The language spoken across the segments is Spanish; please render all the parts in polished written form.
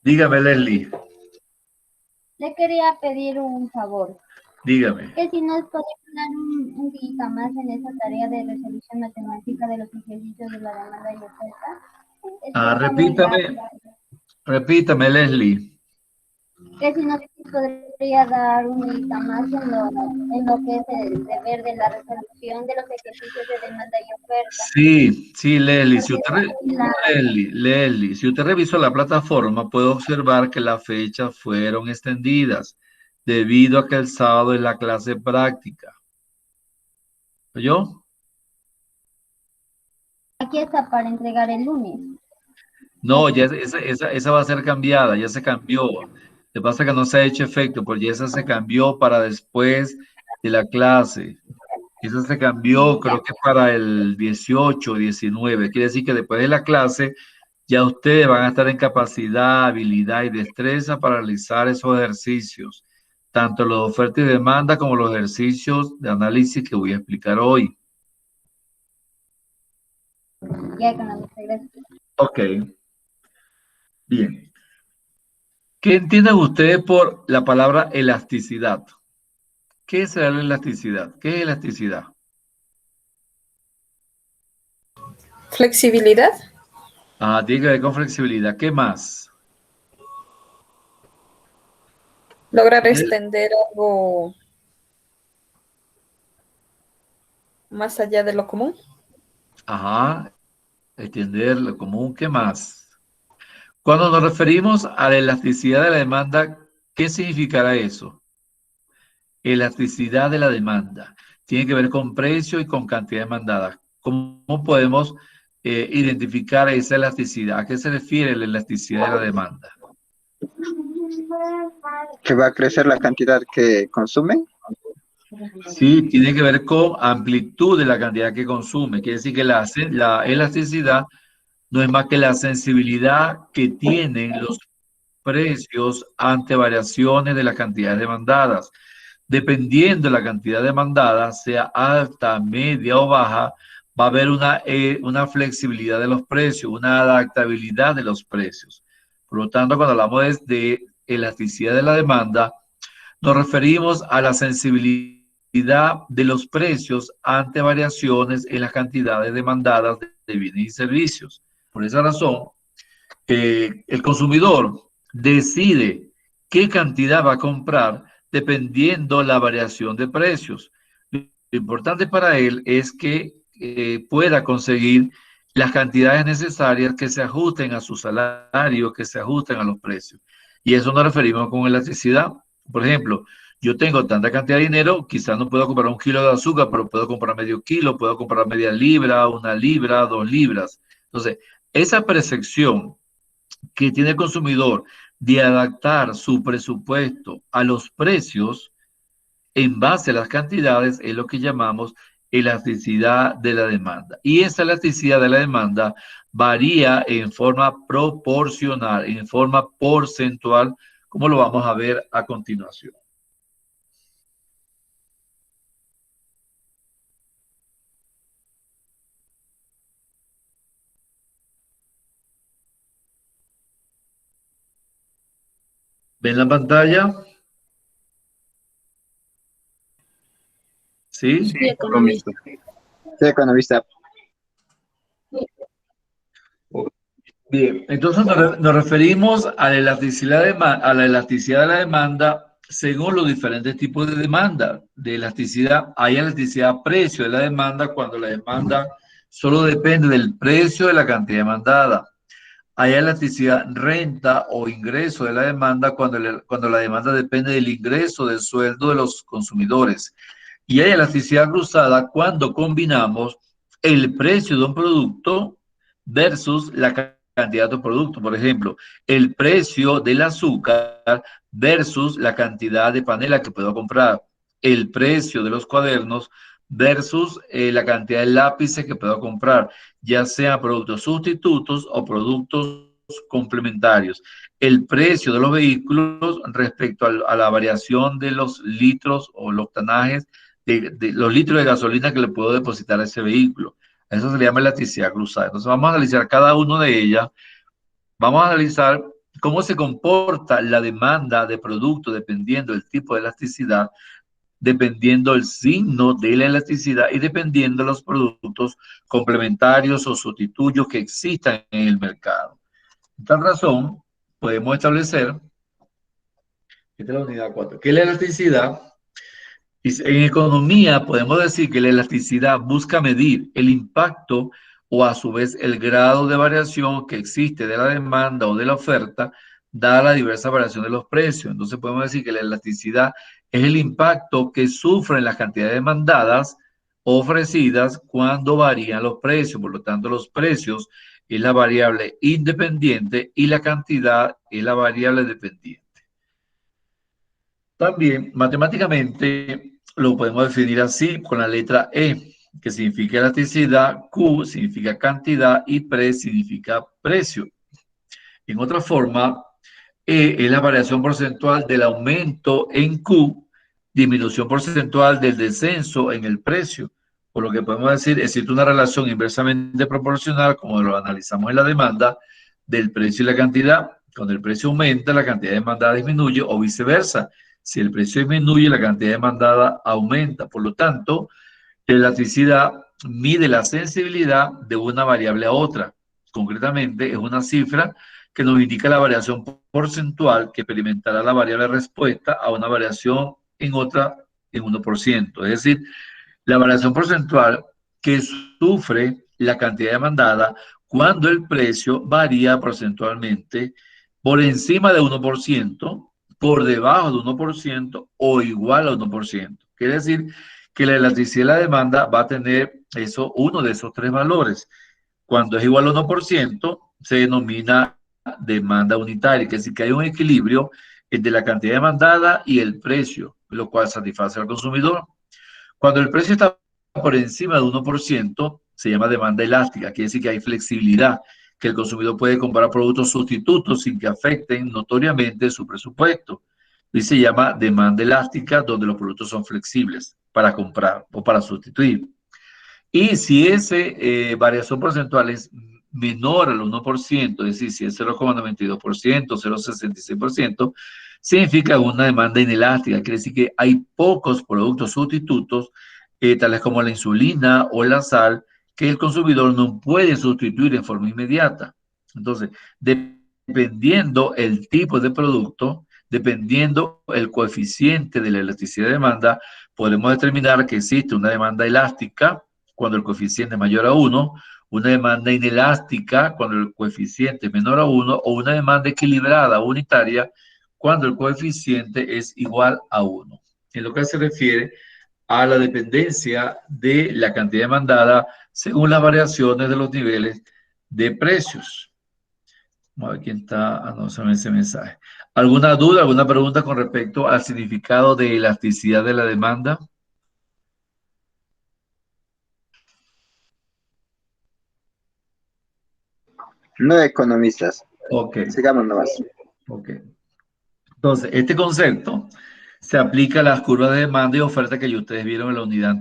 Dígame, Leslie, Le quería pedir un favor, dígame. que si nos puede dar un día más en esa tarea de resolución matemática de los ejercicios de la demanda y oferta. Es que estamos ya, Repítame, Leslie. que si nos podría dar un día más en lo que es el deber de la resolución de los ejercicios de demanda y oferta. Sí, Leslie, Porque Leslie, si usted revisó la plataforma, puede observar que las fechas fueron extendidas debido a que el sábado es la clase práctica. ¿Oyó? aquí está para entregar el lunes. No, ya esa va a ser cambiada, ya se cambió. Lo que pasa es que no se ha hecho efecto, porque esa se cambió para después de la clase. Esa se cambió, Ya, creo que para el 18 o 19. Quiere decir que después de la clase ya ustedes van a estar en capacidad, habilidad y destreza para realizar esos ejercicios, tanto los de oferta y demanda como los ejercicios de análisis que voy a explicar hoy. ya económica, gracias. Ok, bien. ¿Qué entienden ustedes por la palabra elasticidad? ¿Qué es la elasticidad? ¿Qué es elasticidad? Flexibilidad, Ah, tiene que ver con flexibilidad. ¿Qué más? lograr extender algo más allá de lo común. Ajá, extender lo común. ¿Qué más? Cuando nos referimos a la elasticidad de la demanda, ¿qué significará eso? Elasticidad de la demanda. Tiene que ver con precio y con cantidad demandada. ¿Cómo podemos identificar esa elasticidad? ¿A qué se refiere la elasticidad de la demanda? Que va a crecer la cantidad que consume. Sí, tiene que ver con amplitud de la cantidad que consume. Quiere decir que la elasticidad no es más que la sensibilidad que tienen los precios ante variaciones de las cantidades demandadas. Dependiendo de la cantidad demandada, sea alta, media o baja, va a haber una flexibilidad de los precios, una adaptabilidad de los precios. Por lo tanto, cuando hablamos de elasticidad de la demanda, nos referimos a la sensibilidad de los precios ante variaciones en las cantidades demandadas de bienes y servicios. Por esa razón, el consumidor decide qué cantidad va a comprar dependiendo la variación de precios. Lo importante para él es que pueda conseguir las cantidades necesarias que se ajusten a su salario, que se ajusten a los precios. Y eso nos referimos con elasticidad. Por ejemplo, yo tengo tanta cantidad de dinero, quizás no puedo comprar 1 kilo de azúcar, pero puedo comprar medio kilo, puedo comprar media libra, 1 libra, 2 libras. Entonces, esa percepción que tiene el consumidor de adaptar su presupuesto a los precios en base a las cantidades es lo que llamamos elasticidad de la demanda. Y esa elasticidad de la demanda varía en forma proporcional, en forma porcentual, como lo vamos a ver a continuación. ¿Ven la pantalla? ¿Sí? Sí, economista. Sí, economista. Bien, entonces nos referimos a a la elasticidad de la demanda según los diferentes tipos de demanda. De elasticidad, hay elasticidad precio de la demanda cuando la demanda solo depende del precio de la cantidad demandada. Hay elasticidad renta o ingreso de la demanda cuando la demanda depende del ingreso del sueldo de los consumidores. Y hay elasticidad cruzada cuando combinamos el precio de un producto versus la cantidad de producto. Por ejemplo, el precio del azúcar versus la cantidad de panela que puedo comprar. El precio de los cuadernos versus la cantidad de lápices que puedo comprar, ya sea productos sustitutos o productos complementarios. El precio de los vehículos respecto a la variación de los litros o los tanajes de los litros de gasolina que le puedo depositar a ese vehículo. Eso se le llama elasticidad cruzada. Entonces vamos a analizar cada uno de ellas. Vamos a analizar cómo se comporta la demanda de producto dependiendo del tipo de elasticidad, dependiendo del signo de la elasticidad y dependiendo de los productos complementarios o sustitutos que existan en el mercado. Por tal razón, podemos establecer, esta es la unidad 4, que la elasticidad, en economía podemos decir que la elasticidad busca medir el impacto o a su vez el grado de variación que existe de la demanda o de la oferta, dada la diversa variación de los precios. Entonces podemos decir que la elasticidad es el impacto que sufren las cantidades demandadas o ofrecidas cuando varían los precios. Por lo tanto, los precios es la variable independiente y la cantidad es la variable dependiente. También, matemáticamente, lo podemos definir así con la letra E, que significa elasticidad, Q significa cantidad y pre significa precio. En otra forma, E es la variación porcentual del aumento en Q, disminución porcentual del descenso en el precio. Por lo que podemos decir, existe una relación inversamente proporcional, como lo analizamos en la demanda, del precio y la cantidad. Cuando el precio aumenta, la cantidad demandada disminuye o viceversa. Si el precio disminuye, la cantidad demandada aumenta. Por lo tanto, la elasticidad mide la sensibilidad de una variable a otra. Concretamente, es una cifra que nos indica la variación porcentual que experimentará la variable respuesta a una variación en otra en 1%. Es decir, la variación porcentual que sufre la cantidad demandada cuando el precio varía porcentualmente por encima de 1%, por debajo de 1% o igual a 1%. Quiere decir que la elasticidad de la demanda va a tener uno de esos tres valores. Cuando es igual a 1%, se denomina demanda unitaria, que es decir, que hay un equilibrio entre la cantidad demandada y el precio, lo cual satisface al consumidor. Cuando el precio está por encima de 1%, se llama demanda elástica, quiere decir que hay flexibilidad, que el consumidor puede comprar productos sustitutos sin que afecten notoriamente su presupuesto. Y se llama demanda elástica, donde los productos son flexibles para comprar o para sustituir. Y si esa variación porcentual es menor al 1%, es decir, si es 0,92%, 0,66%, significa una demanda inelástica. Quiere decir que hay pocos productos sustitutos, tales como la insulina o la sal, que el consumidor no puede sustituir en forma inmediata. Entonces, dependiendo el tipo de producto, dependiendo el coeficiente de la elasticidad de demanda, podemos determinar que existe una demanda elástica cuando el coeficiente es mayor a 1, una demanda inelástica cuando el coeficiente es menor a 1, o una demanda equilibrada unitaria cuando el coeficiente es igual a 1. En lo que se refiere a la dependencia de la cantidad demandada según las variaciones de los niveles de precios. Vamos a ver quién está anunciando ese mensaje. ¿Alguna duda, alguna pregunta con respecto al significado de elasticidad de la demanda? No economistas. Ok. Sigamos nomás. Ok. Entonces, este concepto se aplica a las curvas de demanda y oferta que ustedes vieron en la unidad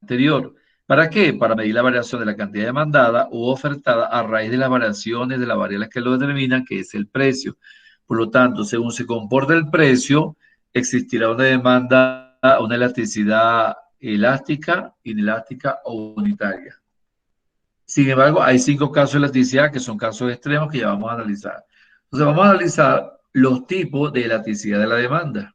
anterior. ¿Para qué? Para medir la variación de la cantidad demandada u ofertada a raíz de las variaciones de las variables que lo determinan, que es el precio. Por lo tanto, según se comporta el precio, existirá una demanda, una elasticidad elástica, inelástica o unitaria. Sin embargo, hay 5 casos de elasticidad que son casos extremos que ya vamos a analizar. Entonces, vamos a analizar los tipos de elasticidad de la demanda.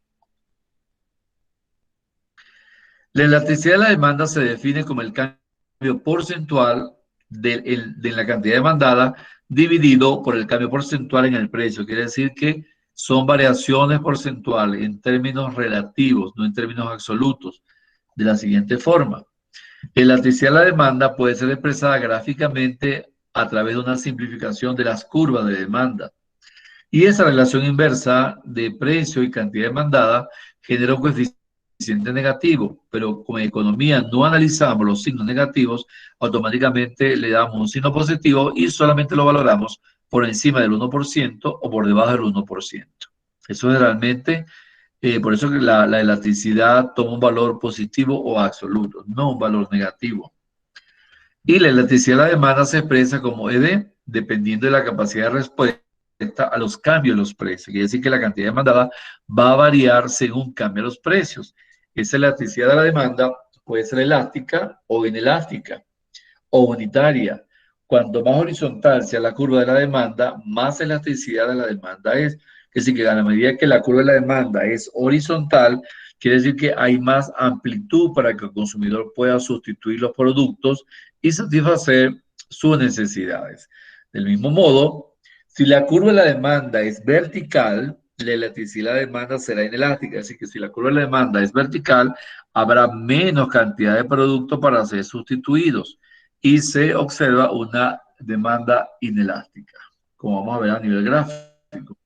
La elasticidad de la demanda se define como el cambio porcentual de la cantidad demandada dividido por el cambio porcentual en el precio. Quiere decir que son variaciones porcentuales en términos relativos, no en términos absolutos, de la siguiente forma. La elasticidad de la demanda puede ser expresada gráficamente a través de una simplificación de las curvas de demanda. Y esa relación inversa de precio y cantidad demandada genera un coeficiente negativo, pero como en economía no analizamos los signos negativos, automáticamente le damos un signo positivo y solamente lo valoramos por encima del 1% o por debajo del 1%. Eso generalmente, por eso que la elasticidad toma un valor positivo o absoluto, no un valor negativo. Y la elasticidad de la demanda se expresa como ED, dependiendo de la capacidad de respuesta a los cambios de los precios. Quiere decir que la cantidad demandada va a variar según cambian los precios. Esa elasticidad de la demanda puede ser elástica o inelástica o unitaria. Cuanto más horizontal sea la curva de la demanda, más elasticidad de la demanda es. Es decir, que a la medida que la curva de la demanda es horizontal, quiere decir que hay más amplitud para que el consumidor pueda sustituir los productos y satisfacer sus necesidades. Del mismo modo, si la curva de la demanda es vertical, la elasticidad de la demanda será inelástica. Así que si la curva de la demanda es vertical, habrá menos cantidad de productos para ser sustituidos y se observa una demanda inelástica, como vamos a ver a nivel gráfico.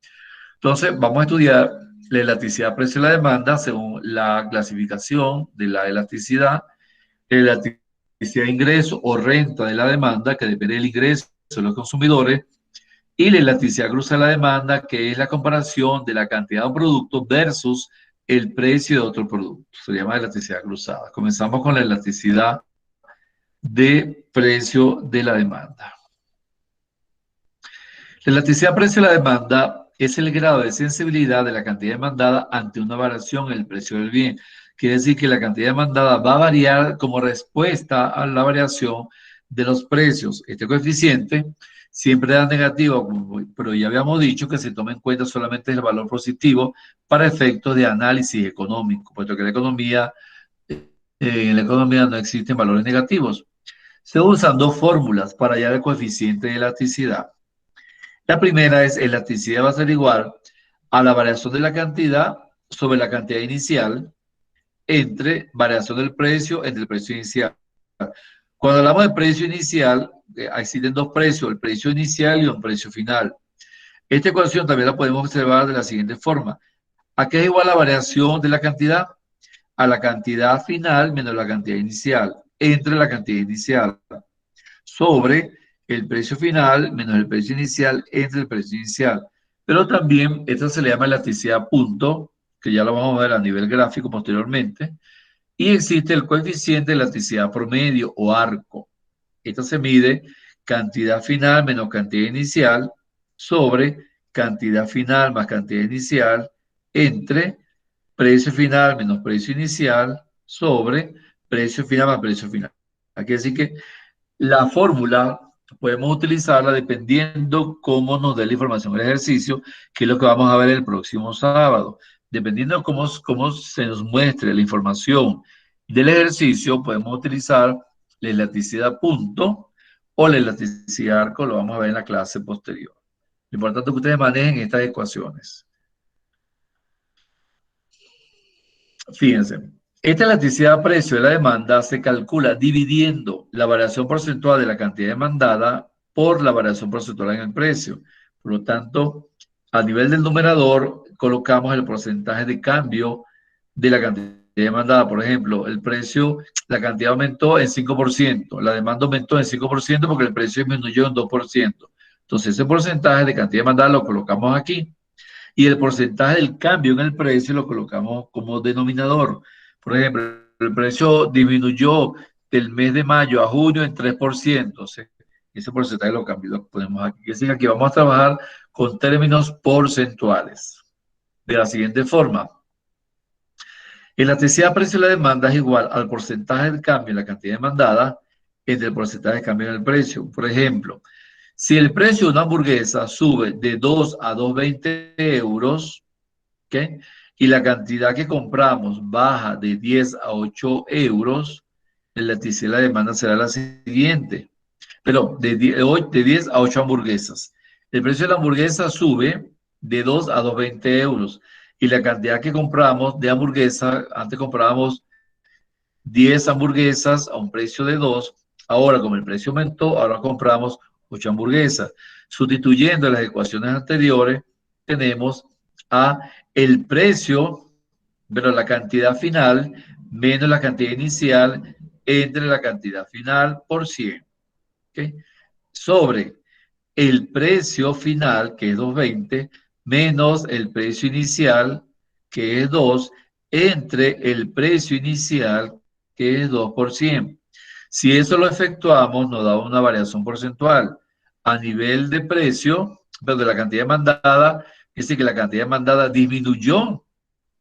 Entonces, vamos a estudiar la elasticidad precio de la demanda según la clasificación de la elasticidad de ingreso o renta de la demanda, que depende del ingreso de los consumidores, y la elasticidad cruzada de la demanda, que es la comparación de la cantidad de un producto versus el precio de otro producto. Se llama elasticidad cruzada. Comenzamos con la elasticidad de precio de la demanda. La elasticidad precio de la demanda es el grado de sensibilidad de la cantidad demandada ante una variación en el precio del bien. Quiere decir que la cantidad demandada va a variar como respuesta a la variación de los precios. Este coeficiente siempre da negativo, pero ya habíamos dicho que se toma en cuenta solamente el valor positivo para efectos de análisis económico, puesto que en la economía no existen valores negativos. Se usan dos fórmulas para hallar el coeficiente de elasticidad. La primera es elasticidad va a ser igual a la variación de la cantidad sobre la cantidad inicial entre variación del precio entre el precio inicial. Cuando hablamos de precio inicial, existen dos precios, el precio inicial y un precio final. Esta ecuación también la podemos observar de la siguiente forma. ¿A qué es igual la variación de la cantidad? A la cantidad final menos la cantidad inicial, entre la cantidad inicial, sobre el precio final menos el precio inicial entre el precio inicial. Pero también esto se le llama elasticidad punto, que ya lo vamos a ver a nivel gráfico posteriormente, y existe el coeficiente de elasticidad promedio o arco. Esto se mide cantidad final menos cantidad inicial sobre cantidad final más cantidad inicial entre precio final menos precio inicial sobre precio final más precio final. Aquí decir que la fórmula podemos utilizarla dependiendo cómo nos dé la información del ejercicio, que es lo que vamos a ver el próximo sábado. Dependiendo cómo se nos muestre la información del ejercicio, podemos utilizar la elasticidad punto o la elasticidad arco, lo vamos a ver en la clase posterior. Lo importante es que ustedes manejen estas ecuaciones. Fíjense, esta elasticidad precio de la demanda se calcula dividiendo la variación porcentual de la cantidad demandada por la variación porcentual en el precio. Por lo tanto, a nivel del numerador, colocamos el porcentaje de cambio de la cantidad demandada. Por ejemplo, el precio, la cantidad aumentó en 5%, la demanda aumentó en 5% porque el precio disminuyó en 2%. Entonces, ese porcentaje de cantidad demandada lo colocamos aquí. Y el porcentaje del cambio en el precio lo colocamos como denominador. Por ejemplo, el precio disminuyó del mes de mayo a junio en 3%. Entonces, ese porcentaje lo ponemos aquí. Es decir, aquí vamos a trabajar con términos porcentuales. De la siguiente forma. La elasticidad precio de la demanda es igual al porcentaje del cambio en la cantidad demandada entre el porcentaje de cambio en el precio. Por ejemplo, si el precio de una hamburguesa sube de 2 a 2,20 euros, ¿okay?, y la cantidad que compramos baja de 10 a 8 euros, la elasticidad de la demanda será la siguiente. Pero de 10 a 8 hamburguesas. El precio de la hamburguesa sube de 2 a 2,20 euros. Y la cantidad que compramos de hamburguesa, antes comprábamos 10 hamburguesas a un precio de 2. Ahora, como el precio aumentó, ahora compramos 8 hamburguesas. Sustituyendo las ecuaciones anteriores, tenemos a el precio, pero la cantidad final menos la cantidad inicial entre la cantidad final por 100. ¿Okay? Sobre el precio final, que es 2,20, menos el precio inicial, que es 2, entre el precio inicial, que es 2 por 100. Si eso lo efectuamos, nos da una variación porcentual. A nivel de precio, pero de la cantidad demandada, dice que la cantidad demandada disminuyó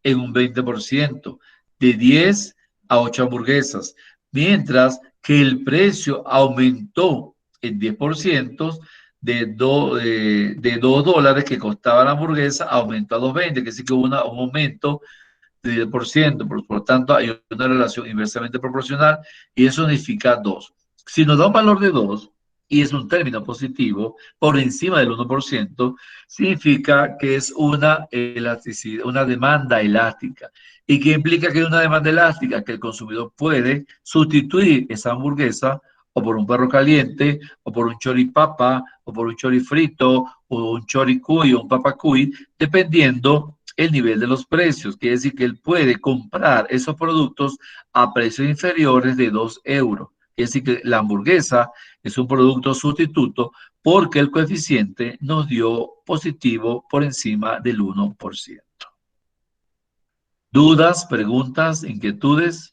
en un 20%, de 10 a 8 hamburguesas, mientras que el precio aumentó en 10%, de $2 que costaba la hamburguesa, aumentó a 2.20, que sí que hubo un aumento de 10%, por lo tanto hay una relación inversamente proporcional y eso significa 2. Si nos da un valor de 2 y es un término positivo por encima del 1%, significa que es una elasticidad, una demanda elástica. ¿Y qué implica que es una demanda elástica? Que el consumidor puede sustituir esa hamburguesa o por un perro caliente, o por un choripapa, o por un chorifrito, o un choricuy, o un papacuy, dependiendo el nivel de los precios. Quiere decir que él puede comprar esos productos a precios inferiores de 2 euros. Quiere decir que la hamburguesa es un producto sustituto porque el coeficiente nos dio positivo por encima del 1%. ¿Dudas, preguntas, inquietudes?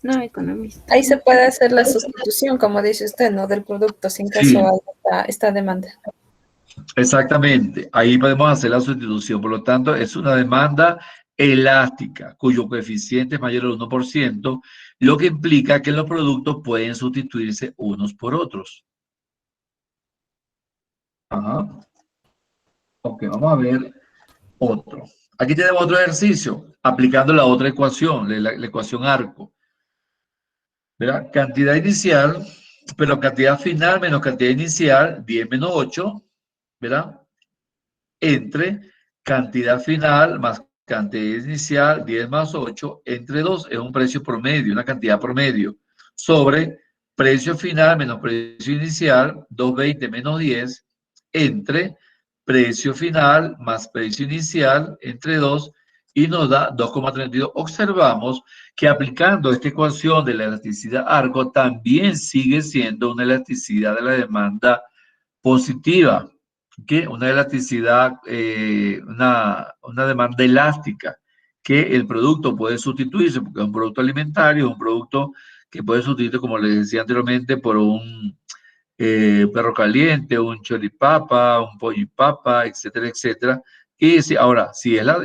No, economista. Ahí se puede hacer la sustitución, como dice usted, ¿no? Del producto, sin caso Sí. haya esta demanda. Exactamente, ahí podemos hacer la sustitución. Por lo tanto, es una demanda elástica, cuyo coeficiente es mayor al 1%, lo que implica que los productos pueden sustituirse unos por otros. Ajá. Ok, vamos a ver otro. Aquí tenemos otro ejercicio, aplicando la otra ecuación, la ecuación arco. ¿Verdad? Cantidad inicial, pero cantidad final menos cantidad inicial, 10 menos 8, ¿verdad? Entre cantidad final más cantidad inicial, 10 más 8, entre 2 es un precio promedio, una cantidad promedio, sobre precio final menos precio inicial, 220 menos 10, entre precio final más precio inicial, entre 2, y nos da 2,32. Observamos que aplicando esta ecuación de la elasticidad arco también sigue siendo una elasticidad de la demanda positiva, que una elasticidad, una demanda elástica, que el producto puede sustituirse, porque es un producto alimentario, es un producto que puede sustituirse, como les decía anteriormente, por un perro caliente, un choripapa, un pollipapa, etcétera, etcétera. Y si, ahora, si es la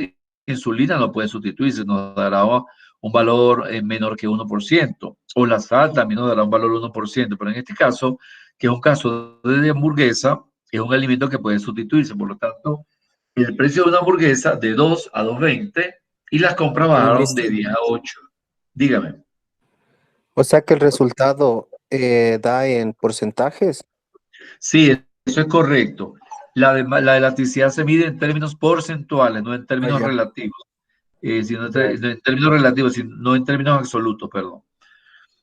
insulina, no puede sustituirse, nos dará un valor menor que 1%, o la sal también nos dará un valor 1%, pero en este caso, que es un caso de hamburguesa, es un alimento que puede sustituirse, por lo tanto, el precio de una hamburguesa de 2 a 2.20 y las compras bajaron de 10 a 8. Dígame. O sea que el resultado da en porcentajes. Sí, eso es correcto. La elasticidad se mide en términos porcentuales, no en términos ya. relativos. Sino en Ya. en términos relativos, no en términos absolutos, perdón.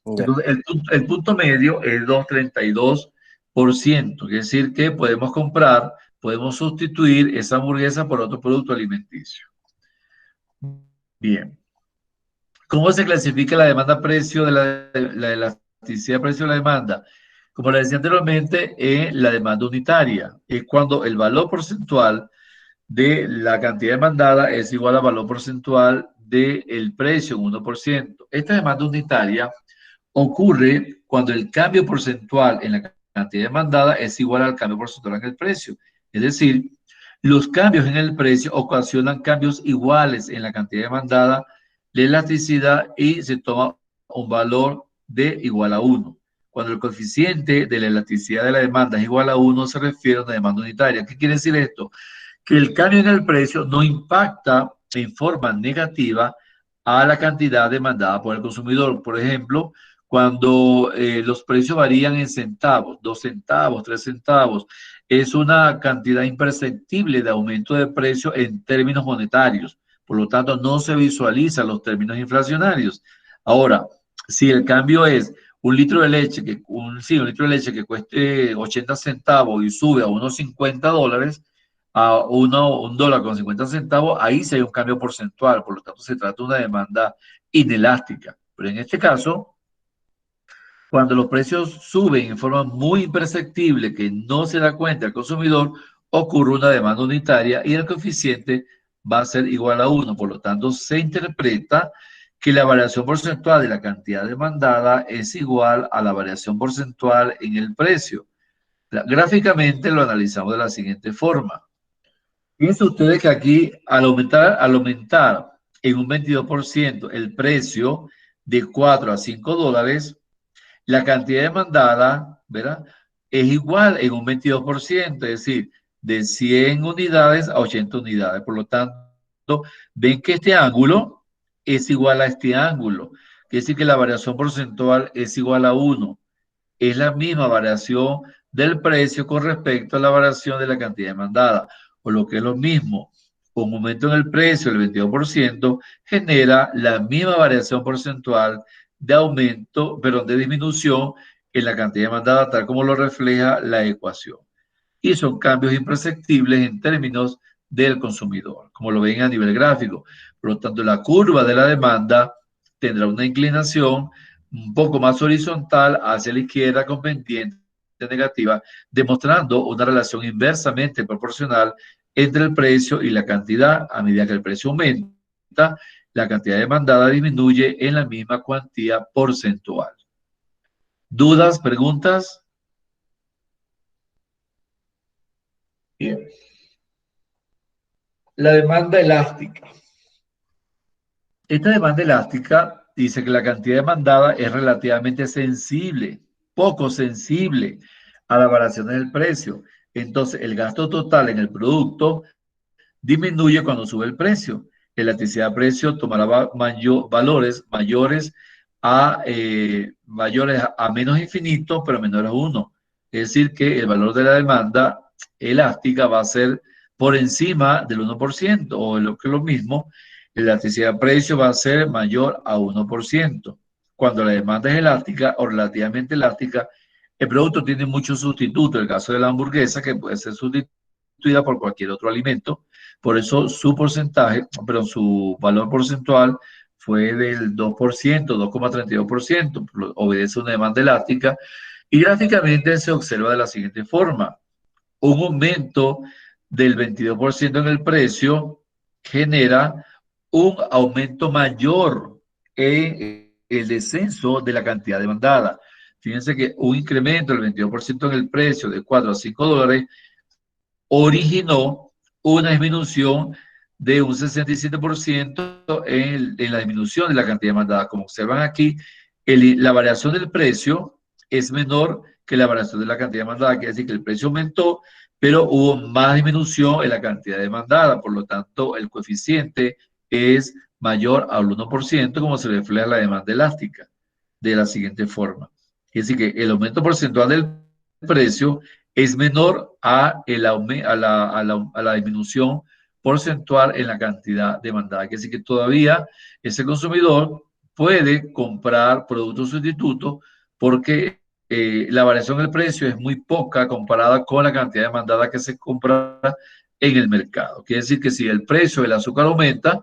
Ya. Entonces, el punto medio es 2,32%. Quiere decir que podemos comprar, podemos sustituir esa hamburguesa por otro producto alimenticio. Bien. ¿Cómo se clasifica la demanda-precio de la elasticidad precio de la demanda? Como les decía anteriormente, la demanda unitaria es cuando el valor porcentual de la cantidad demandada es igual al valor porcentual del precio en 1%. Esta demanda unitaria ocurre cuando el cambio porcentual en la cantidad demandada es igual al cambio porcentual en el precio. Es decir, los cambios en el precio ocasionan cambios iguales en la cantidad demandada, la elasticidad, y se toma un valor de igual a 1. Cuando el coeficiente de la elasticidad de la demanda es igual a 1, se refiere a una demanda unitaria. ¿Qué quiere decir esto? Que el cambio en el precio no impacta en forma negativa a la cantidad demandada por el consumidor. Por ejemplo, cuando los precios varían en centavos, 2 centavos, 3 centavos, es una cantidad imperceptible de aumento de precio en términos monetarios. Por lo tanto, no se visualizan los términos inflacionarios. Ahora, si el cambio es un litro de leche un litro de leche que cueste 80 centavos y sube a unos $50, a $1.50, ahí sí hay un cambio porcentual, por lo tanto se trata de una demanda inelástica. Pero en este caso, cuando los precios suben en forma muy imperceptible que no se da cuenta el consumidor, ocurre una demanda unitaria y el coeficiente va a ser igual a 1. Por lo tanto, se interpreta que la variación porcentual de la cantidad demandada es igual a la variación porcentual en el precio. Gráficamente lo analizamos de la siguiente forma. Fíjense ustedes que aquí al aumentar en un 22% el precio de 4 a 5 dólares, la cantidad demandada, ¿verdad?, es igual en un 22%, es decir, de 100 unidades a 80 unidades. Por lo tanto, ven que este ángulo es igual a este ángulo. Quiere decir que la variación porcentual es igual a 1. Es la misma variación del precio con respecto a la variación de la cantidad demandada. Por lo que es lo mismo, un aumento en el precio del 22% genera la misma variación porcentual de aumento, pero de disminución en la cantidad demandada, tal como lo refleja la ecuación. Y son cambios imperceptibles en términos del consumidor, como lo ven a nivel gráfico. Por lo tanto, la curva de la demanda tendrá una inclinación un poco más horizontal hacia la izquierda con pendiente negativa, demostrando una relación inversamente proporcional entre el precio y la cantidad. A medida que el precio aumenta, la cantidad demandada disminuye en la misma cuantía porcentual. ¿Dudas, preguntas? Bien. La demanda elástica. Esta demanda elástica dice que la cantidad demandada es relativamente sensible, poco sensible a las variaciones del precio. Entonces, el gasto total en el producto disminuye cuando sube el precio. El elasticidad de precio tomará valores mayores a menos infinito, pero menores a 1. Es decir, que el valor de la demanda elástica va a ser por encima del 1%, o lo que es lo mismo, la elasticidad de precio va a ser mayor a 1%. Cuando la demanda es elástica o relativamente elástica, el producto tiene muchos sustitutos. El caso de la hamburguesa, que puede ser sustituida por cualquier otro alimento. Por eso su porcentaje, pero su valor porcentual fue del 2%, 2,32%, obedece a una demanda elástica. Y gráficamente se observa de la siguiente forma. Un aumento del 22% en el precio genera un aumento mayor en el descenso de la cantidad demandada. Fíjense que un incremento del 22% en el precio de 4 a 5 dólares originó una disminución de un 67% en la disminución de la cantidad demandada. Como observan aquí, la variación del precio es menor que la variación de la cantidad demandada. Quiere decir que el precio aumentó, pero hubo más disminución en la cantidad demandada. Por lo tanto, el coeficiente es mayor al 1%, como se refleja en la demanda elástica, de la siguiente forma. Es decir, que el aumento porcentual del precio es menor a la disminución porcentual en la cantidad demandada. Quiere decir que todavía ese consumidor puede comprar productos sustitutos porque la variación del precio es muy poca comparada con la cantidad demandada que se compra en el mercado. Quiere decir que si el precio del azúcar aumenta,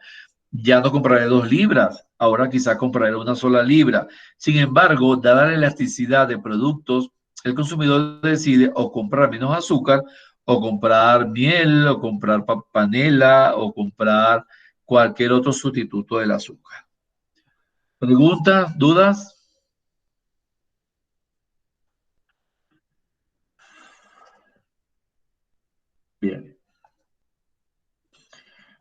ya no compraré 2 libras, ahora quizá compraré una sola libra. Sin embargo, dada la elasticidad de productos, el consumidor decide o comprar menos azúcar, o comprar miel, o comprar panela, o comprar cualquier otro sustituto del azúcar. ¿Preguntas? ¿Dudas? Bien.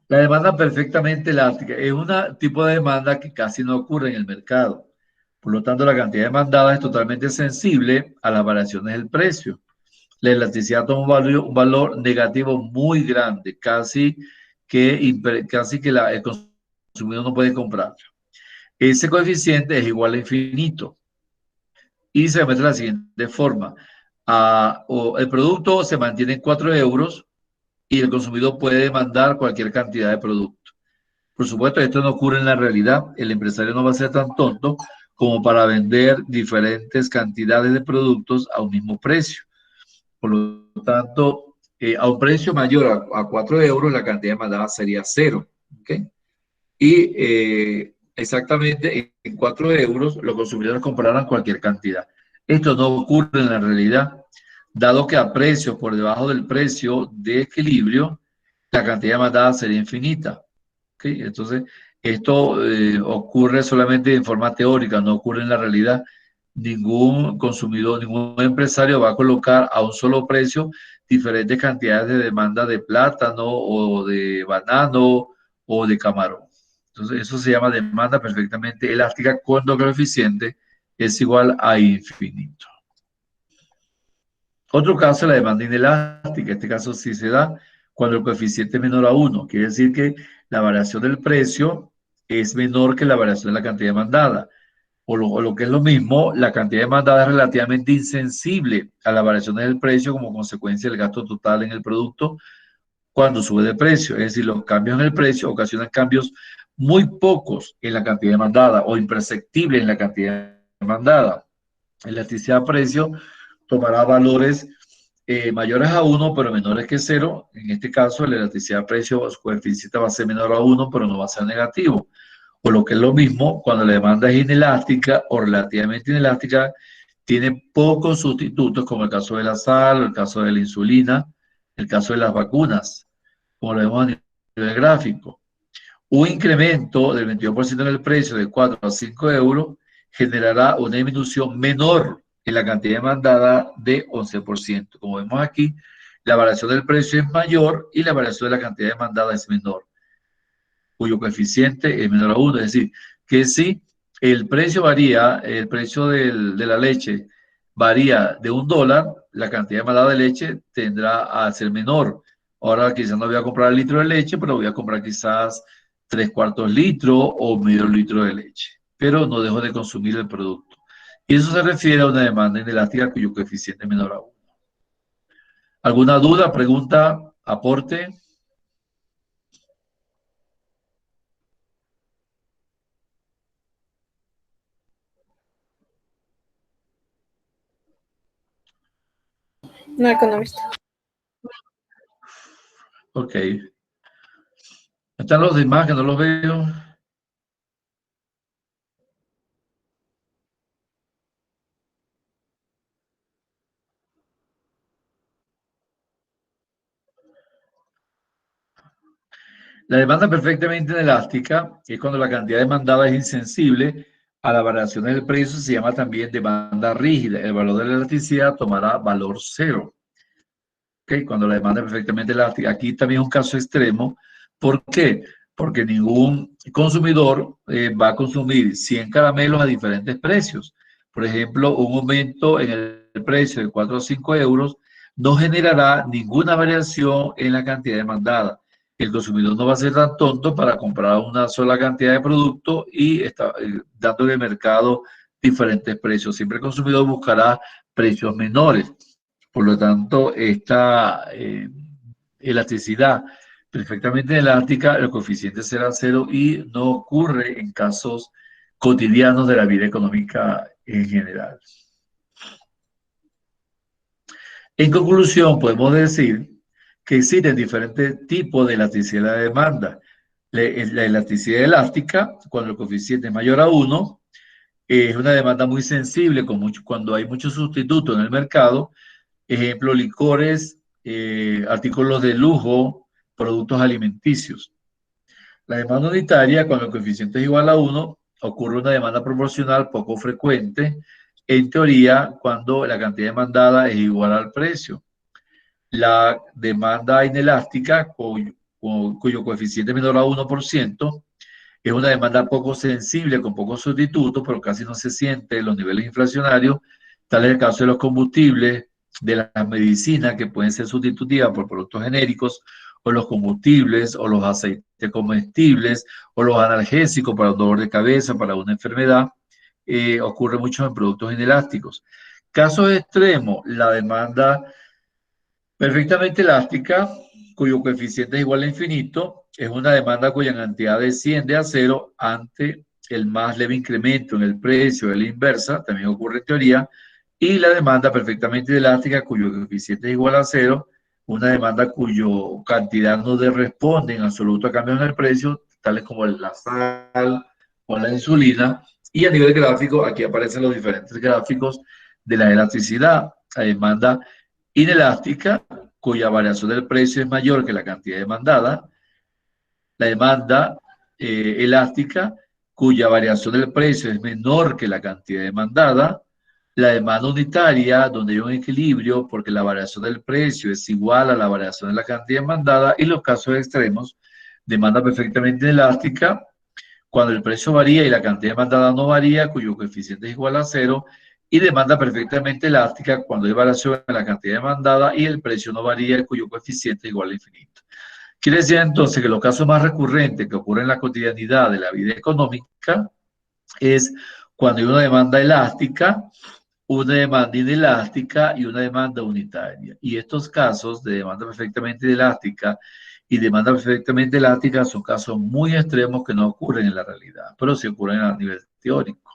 La demanda perfectamente elástica es un tipo de demanda que casi no ocurre en el mercado. Por lo tanto, la cantidad demandada es totalmente sensible a las variaciones del precio. La elasticidad toma un valor negativo muy grande, casi que el consumidor no puede comprar. Ese coeficiente es igual a infinito. Y se muestra de la siguiente forma. El producto se mantiene en 4 euros y el consumidor puede demandar cualquier cantidad de producto. Por supuesto, esto no ocurre en la realidad. El empresario no va a ser tan tonto como para vender diferentes cantidades de productos a un mismo precio. Por lo tanto, a un precio mayor a 4 euros, la cantidad demandada sería 0. ¿Okay? Y exactamente en 4 euros los consumidores comprarán cualquier cantidad. Esto no ocurre en la realidad, dado que a precios por debajo del precio de equilibrio, la cantidad demandada sería infinita. ¿Okay? Entonces, Esto ocurre solamente en forma teórica, no ocurre en la realidad. Ningún consumidor, ningún empresario va a colocar a un solo precio diferentes cantidades de demanda de plátano o de banano o de camarón. Entonces, eso se llama demanda perfectamente elástica cuando el coeficiente es igual a infinito. Otro caso es la demanda inelástica. Este caso sí se da cuando el coeficiente es menor a 1. Quiere decir que la variación del precio es menor que la variación de la cantidad demandada. O lo que es lo mismo, la cantidad demandada es relativamente insensible a la variación del precio como consecuencia del gasto total en el producto cuando sube de precio. Es decir, los cambios en el precio ocasionan cambios muy pocos en la cantidad demandada o imperceptibles en la cantidad demandada. Elasticidad de precio tomará valores mayores a 1, pero menores que 0. En este caso, la elasticidad de precio, su coeficiente va a ser menor a 1, pero no va a ser negativo. O lo que es lo mismo, cuando la demanda es inelástica o relativamente inelástica, tiene pocos sustitutos, como el caso de la sal, el caso de la insulina, el caso de las vacunas, como lo vemos a nivel gráfico. Un incremento del 22% en el precio de 4 a 5 euros generará una disminución menor en la cantidad demandada de 11%. Como vemos aquí, la variación del precio es mayor y la variación de la cantidad demandada es menor, cuyo coeficiente es menor a 1. Es decir, que si el precio varía, el precio de la leche varía de $1, la cantidad demandada de leche tendrá a ser menor. Ahora quizás no voy a comprar el litro de leche, pero voy a comprar quizás 3/4 litro o medio litro de leche, pero no dejo de consumir el producto. Y eso se refiere a una demanda inelástica cuyo coeficiente es menor a 1. ¿Alguna duda, pregunta, aporte? No economista. Ok. ¿Están los demás que no los veo? La demanda perfectamente inelástica es cuando la cantidad demandada es insensible a la variación del precio, se llama también demanda rígida. El valor de la elasticidad tomará valor 0. ¿Okay? Cuando la demanda es perfectamente elástica. Aquí también es un caso extremo. ¿Por qué? Porque ningún consumidor va a consumir 100 caramelos a diferentes precios. Por ejemplo, un aumento en el precio de 4 o 5 euros no generará ninguna variación en la cantidad demandada. El consumidor no va a ser tan tonto para comprar una sola cantidad de producto y dándole al mercado diferentes precios. Siempre el consumidor buscará precios menores. Por lo tanto, esta elasticidad perfectamente elástica, el coeficiente será 0 y no ocurre en casos cotidianos de la vida económica en general. En conclusión, podemos decir que existen diferentes tipos de elasticidad de demanda. La elasticidad elástica, cuando el coeficiente es mayor a 1, es una demanda muy sensible cuando hay muchos sustitutos en el mercado. Ejemplo, licores, artículos de lujo, productos alimenticios. La demanda unitaria, cuando el coeficiente es igual a 1, ocurre una demanda proporcional poco frecuente, en teoría, cuando la cantidad demandada es igual al precio. La demanda inelástica, cuyo coeficiente es menor a 1%, es una demanda poco sensible, con pocos sustitutos, pero casi no se siente en los niveles inflacionarios. Tal es el caso de los combustibles, de las medicinas que pueden ser sustitutivas por productos genéricos, o los combustibles, o los aceites comestibles, o los analgésicos para un dolor de cabeza, para una enfermedad. Ocurre mucho en productos inelásticos. Casos extremos, la demanda perfectamente elástica, cuyo coeficiente es igual a infinito, es una demanda cuya cantidad desciende a 0 ante el más leve incremento en el precio de la inversa, también ocurre en teoría, y la demanda perfectamente elástica, cuyo coeficiente es igual a 0, una demanda cuya cantidad no responde en absoluto a cambios en el precio, tales como la sal o la insulina, y a nivel gráfico, aquí aparecen los diferentes gráficos de la elasticidad. La demanda inelástica, cuya variación del precio es mayor que la cantidad demandada. La demanda elástica, cuya variación del precio es menor que la cantidad demandada. La demanda unitaria, donde hay un equilibrio porque la variación del precio es igual a la variación de la cantidad demandada. Y los casos extremos, demanda perfectamente elástica, cuando el precio varía y la cantidad demandada no varía, cuyo coeficiente es igual a 0, y demanda perfectamente elástica cuando hay variación en la cantidad demandada y el precio no varía, cuyo coeficiente es igual a infinito. Quiere decir entonces que los casos más recurrentes que ocurren en la cotidianidad de la vida económica es cuando hay una demanda elástica, una demanda inelástica y una demanda unitaria. Y estos casos de demanda perfectamente elástica y demanda perfectamente elástica son casos muy extremos que no ocurren en la realidad, pero sí ocurren a nivel teórico.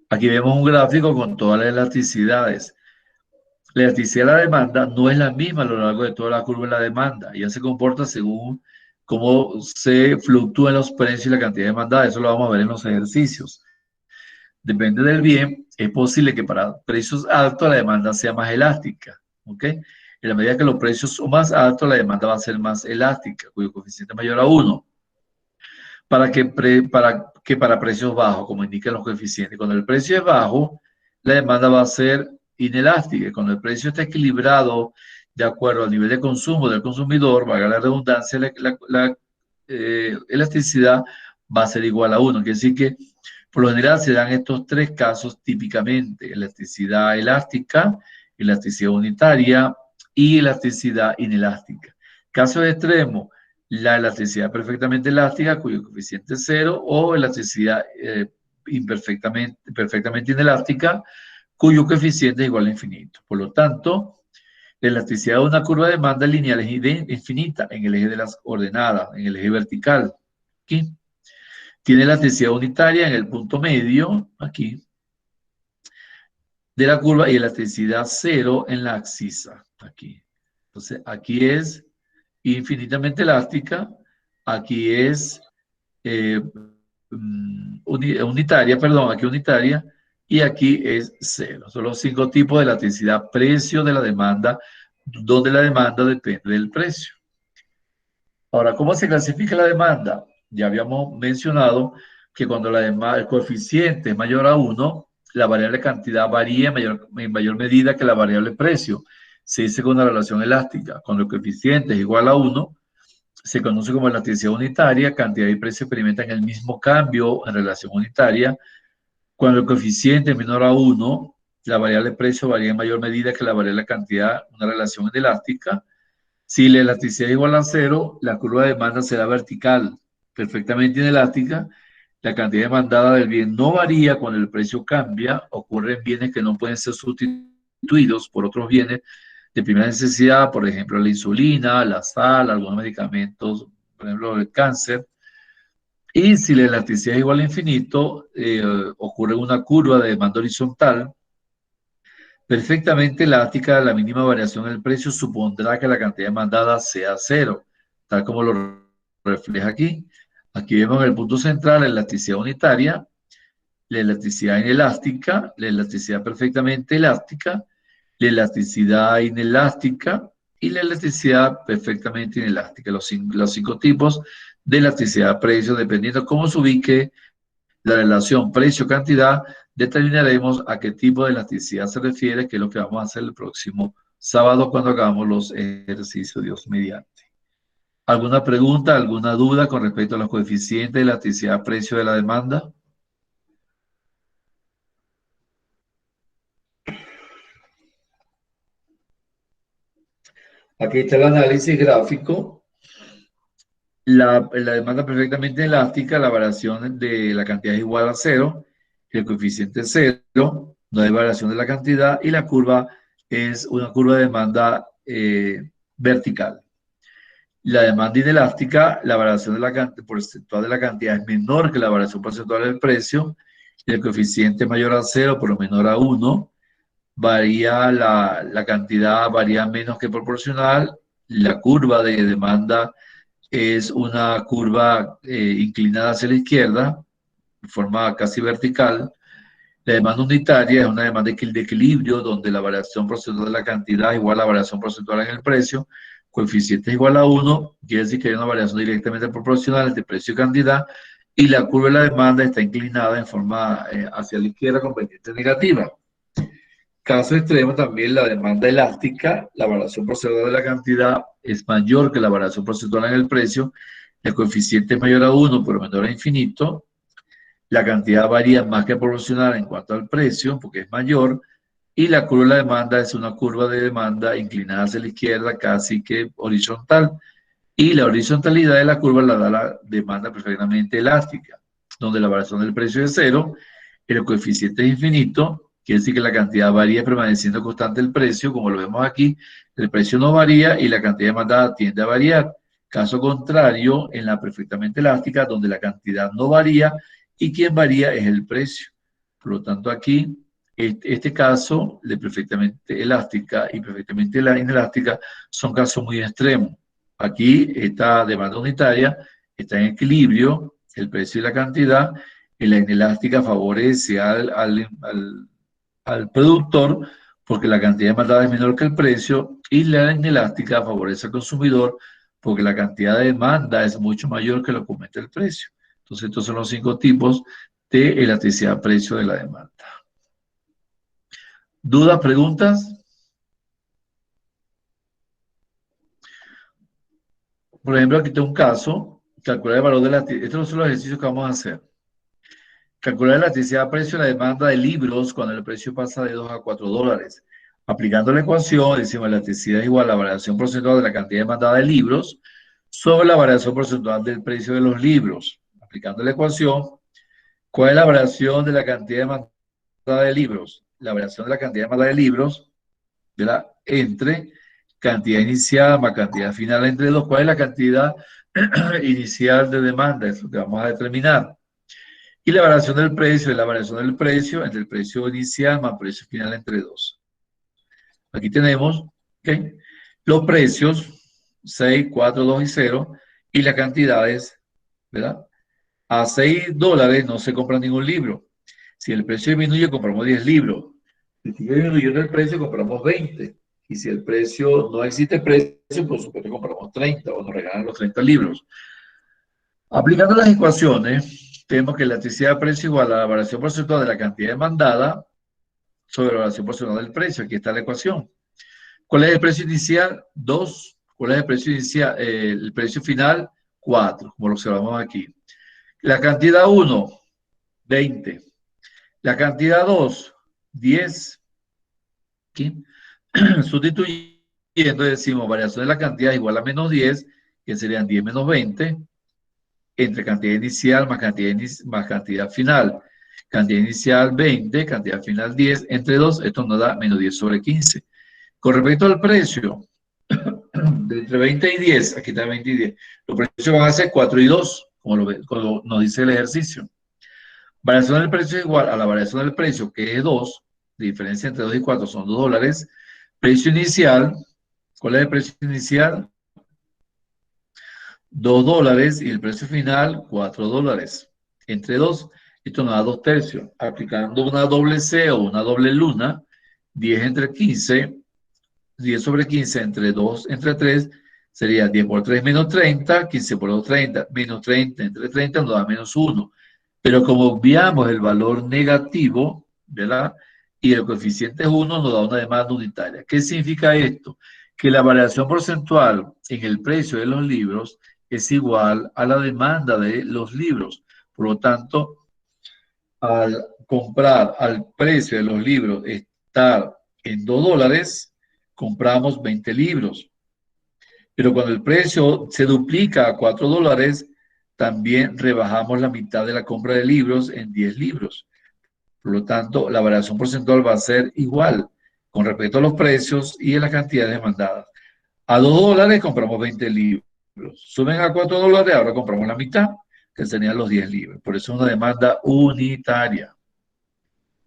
Aquí vemos un gráfico con todas las elasticidades. La elasticidad de la demanda no es la misma a lo largo de toda la curva de la demanda. Ella se comporta según cómo se fluctúan los precios y la cantidad demandada. Eso lo vamos a ver en los ejercicios. Depende del bien, es posible que para precios altos la demanda sea más elástica, ¿ok? En la medida que los precios son más altos, la demanda va a ser más elástica, cuyo coeficiente es mayor a 1. Para precios bajos, como indican los coeficientes. Cuando el precio es bajo, la demanda va a ser inelástica. Cuando el precio está equilibrado de acuerdo al nivel de consumo del consumidor, valga la redundancia, la elasticidad va a ser igual a 1. Quiere decir que por lo general se dan estos tres casos típicamente: elasticidad elástica, elasticidad unitaria y elasticidad inelástica. Casos extremos: la elasticidad perfectamente elástica, cuyo coeficiente es 0, o elasticidad perfectamente inelástica, cuyo coeficiente es igual a infinito. Por lo tanto, la elasticidad de una curva de demanda lineal es infinita en el eje de las coordenadas, en el eje vertical. Aquí. Tiene elasticidad unitaria en el punto medio, aquí, de la curva, y elasticidad 0 en la abscisa, aquí. Entonces, aquí es infinitamente elástica, aquí es unitaria, y aquí es 0. Son los 5 tipos de elasticidad: precio de la demanda, donde la demanda depende del precio. Ahora, ¿cómo se clasifica la demanda? Ya habíamos mencionado que cuando el coeficiente es mayor a 1, la variable cantidad varía en mayor medida que la variable precio. Se dice con una relación elástica. Cuando el coeficiente es igual a 1, se conoce como elasticidad unitaria. Cantidad y precio experimentan el mismo cambio en relación unitaria. Cuando el coeficiente es menor a 1, la variable precio varía en mayor medida que la variable cantidad, una relación inelástica. Si la elasticidad es igual a 0, la curva de demanda será vertical, perfectamente inelástica. La cantidad demandada del bien no varía cuando el precio cambia. Ocurren bienes que no pueden ser sustituidos por otros bienes de primera necesidad, por ejemplo, la insulina, la sal, algunos medicamentos, por ejemplo, el cáncer. Y si la elasticidad es igual a infinito, ocurre una curva de demanda horizontal perfectamente elástica. La mínima variación en el precio supondrá que la cantidad demandada sea 0, tal como lo refleja aquí. Aquí vemos en el punto central la elasticidad unitaria, la elasticidad inelástica, la elasticidad perfectamente elástica, la elasticidad inelástica y la elasticidad perfectamente inelástica. Los 5 tipos de elasticidad-precio, dependiendo cómo se ubique la relación precio-cantidad, determinaremos a qué tipo de elasticidad se refiere, que es lo que vamos a hacer el próximo sábado cuando hagamos los ejercicios, Dios mediante. ¿Alguna pregunta, alguna duda con respecto a los coeficientes de elasticidad-precio de la demanda? Aquí está el análisis gráfico. La demanda perfectamente elástica, la variación de la cantidad es igual a 0, el coeficiente es 0, no hay variación de la cantidad, y la curva es una curva de demanda vertical. La demanda inelástica, la variación de la porcentual de la cantidad es menor que la variación porcentual del precio, y el coeficiente es mayor a 0 pero menor a 1. Varía la cantidad, varía menos que proporcional. La curva de demanda es una curva inclinada hacia la izquierda, de forma casi vertical. La demanda unitaria es una demanda de equilibrio, donde la variación porcentual de la cantidad es igual a la variación porcentual en el precio, coeficiente es igual a 1, quiere decir que hay una variación directamente proporcional entre precio y cantidad, y la curva de la demanda está inclinada en forma hacia la izquierda con pendiente negativa. Caso extremo también la demanda elástica, la variación porcentual de la cantidad es mayor que la variación porcentual en el precio, el coeficiente es mayor a 1 pero menor a infinito, la cantidad varía más que proporcional en cuanto al precio porque es mayor, y la curva de la demanda es una curva de demanda inclinada hacia la izquierda casi que horizontal, y la horizontalidad de la curva la da la demanda perfectamente elástica, donde la variación del precio es cero, el coeficiente es infinito, quiere decir que la cantidad varía permaneciendo constante el precio, como lo vemos aquí, el precio no varía y la cantidad demandada tiende a variar. Caso contrario, en la perfectamente elástica, donde la cantidad no varía y quien varía es el precio. Por lo tanto, aquí, este caso de perfectamente elástica y perfectamente inelástica son casos muy extremos. Aquí esta demanda unitaria está en equilibrio, el precio y la cantidad, y la inelástica favorece al productor porque la cantidad demandada es menor que el precio, y la inelástica favorece al consumidor porque la cantidad de demanda es mucho mayor que lo que aumenta el precio. Entonces, estos son los 5 tipos de elasticidad precio de la demanda. ¿Dudas, preguntas? Por ejemplo, aquí tengo un caso, calcular el valor de la... Estos son los ejercicios que vamos a hacer. Calcular la elasticidad precio de la demanda de libros cuando el precio pasa de 2 a 4 dólares. Aplicando la ecuación, decimos la elasticidad es igual a la variación porcentual de la cantidad demandada de libros sobre la variación porcentual del precio de los libros. Aplicando la ecuación, ¿cuál es la variación de la cantidad demandada de libros? La variación de la cantidad demandada de libros, ¿verdad? Entre cantidad inicial más cantidad final entre 2. ¿Cuál es la cantidad inicial de demanda? Es lo que vamos a determinar. Y la variación del precio es la variación del precio entre el precio inicial más precio final entre 2. Aquí tenemos los precios 6, 4, 2 y 0 y las cantidades, ¿verdad? A 6 dólares no se compra ningún libro. Si el precio disminuye, compramos 10 libros. Si sigue disminuyendo el precio, compramos 20. Y si el precio no existe precio, por supuesto compramos 30 o nos regalan los 30 libros. Aplicando las ecuaciones, tenemos que la elasticidad de precio igual a la variación porcentual de la cantidad demandada sobre la variación porcentual del precio. Aquí está la ecuación. ¿Cuál es el precio inicial? 2. ¿Cuál es el precio inicial? El precio final, 4, como lo observamos aquí. La cantidad 1, 20. La cantidad 2, 10. ¿Aquí? Sustituyendo, decimos variación de la cantidad igual a menos 10, que serían 10 menos 20, entre cantidad inicial más cantidad final. Cantidad inicial 20, cantidad final 10, entre 2, esto nos da menos 10 sobre 15. Con respecto al precio, de entre 20 y 10, aquí está 20 y 10, los precios van a ser 4 y 2, como nos dice el ejercicio. Variación del precio es igual a la variación del precio, que es 2, la diferencia entre 2 y 4 son 2 dólares. Precio inicial, ¿cuál es el precio inicial? 2 dólares y el precio final, 4 dólares. Entre 2, esto nos da 2 tercios. Aplicando una doble C o una doble luna, 10 entre 15, 10 sobre 15 entre 2 entre 3, sería 10 por 3 menos 30, 15 por 2, 30, menos 30 entre 30 nos da menos 1. Pero como obviamos el valor negativo, ¿verdad? Y el coeficiente es 1, nos da una demanda unitaria. ¿Qué significa esto? Que la variación porcentual en el precio de los libros es igual a la demanda de los libros. Por lo tanto, al comprar al precio de los libros estar en 2 dólares, compramos 20 libros. Pero cuando el precio se duplica a 4 dólares, también rebajamos la mitad de la compra de libros en 10 libros. Por lo tanto, la variación porcentual va a ser igual con respecto a los precios y a las cantidades demandadas. A 2 dólares compramos 20 libros. Suben a 4 dólares, ahora compramos la mitad, que serían los 10 libros. Por eso es una demanda unitaria.